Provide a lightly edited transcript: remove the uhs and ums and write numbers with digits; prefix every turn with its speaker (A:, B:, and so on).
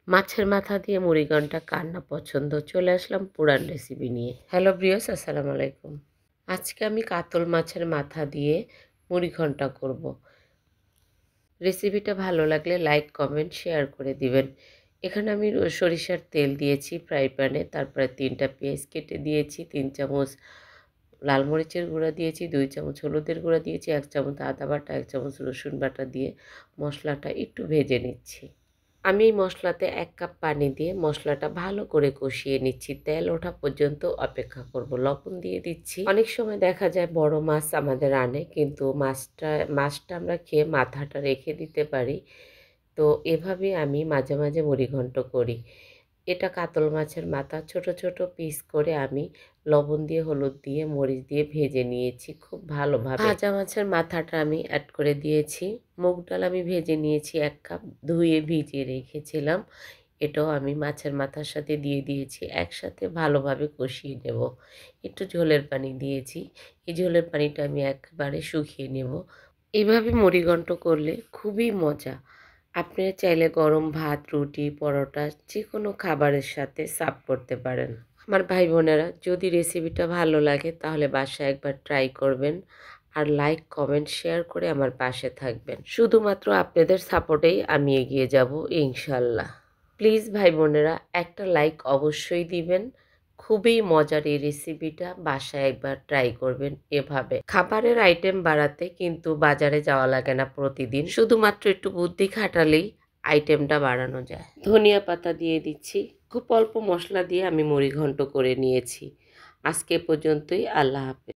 A: মাছের মাথা দিয়ে মুড়িঘণ্ট কার না পছন্দ। চলে আসলাম পুরান রেসিপি নিয়ে। হ্যালো ভিউয়ার্স, আসসালামু আলাইকুম। আজকে আমি কাতল মাছের মাথা দিয়ে মুড়িঘণ্ট করব। রেসিপিটা ভালো লাগলে লাইক কমেন্ট শেয়ার করে দিবেন। এখানে আমি সরিষার তেল দিয়েছি ফ্রাই প্যানে, তারপরে 3টা পেঁয়াজ কেটে দিয়েছি, 3 চামচ লাল মরিচের গুঁড়া দিয়েছি, 2 চামচ হলুদের গুঁড়া দিয়েছি, 1 চামচ আদা বাটা, 1 চামচ রসুন বাটা দিয়ে মশলাটা একটু ভেজে নিচ্ছি। আমি এই মশলাতে 1 কাপ পানি দিয়ে মশলাটা ভালো করে কষিয়ে নিচ্ছি। তেল ওঠা পর্যন্ত অপেক্ষা করব। লবণ দিয়ে দিচ্ছি। অনেক সময় দেখা যায় বড় মাছ আমাদের আনে, কিন্তু মাছটা আমরা খেয়ে মাথাটা রেখে দিতে পারি। তো এভাবেই আমি মাঝে মাঝে মুড়িঘণ্ট করি। এটা কাতল মাছের মাথা, ছোট ছোট পিস করে আমি লবণ দিয়ে, হলুদ দিয়ে, মরিচ দিয়ে ভেজে নিয়েছি খুব ভালোভাবে। ভাজা মাছের মাথাটা আমি অ্যাড করে দিয়েছি। মুগ ডাল আমি ভেজে নিয়েছি 1 কাপ, ধুয়ে ভিজিয়ে রেখেছিলাম। এটাও আমি মাছের মাথার সাথে দিয়ে দিয়েছি। একসাথে ভালোভাবে কষিয়ে নেব। একটু ঝোলের পানি দিয়েছি। এই ঝোলের পানিটা আমি একবারে শুকিয়ে নেব। এইভাবে মুড়িঘণ্ট করলে খুবই মজা। আপনারা চাইলে গরম ভাত, রুটি, পরোটা যেকোনো খাবারের সাথে সার্ভ করতে পারেন। আমার ভাই বোনেরা, যদি রেসিপিটা ভালো লাগে তাহলে বাসায় একবার ট্রাই করবেন। আর লাইক কমেন্ট শেয়ার করে আমার পাশে থাকবেন। শুধুমাত্র আপনাদের সাপোর্টেই আমি এগিয়ে যাব ইনশাল্লাহ। প্লিজ ভাই বোনেরা, একটা লাইক অবশ্যই দিবেন। খুবই মজার এই রেসিপিটা, বাসায় একবার ট্রাই করবেন এভাবে। খাবারের আইটেম বাড়াতে কিন্তু বাজারে যাওয়া লাগে না প্রতিদিন, শুধুমাত্র একটু বুদ্ধি খাটালেই আইটেমটা বাড়ানো যায়। ধনিয়া পাতা দিয়ে দিচ্ছি। খুব অল্প মশলা দিয়ে আমি মুড়িঘণ্ট করে নিয়েছি। আজকে পর্যন্তই। আল্লাহ হাফেজ।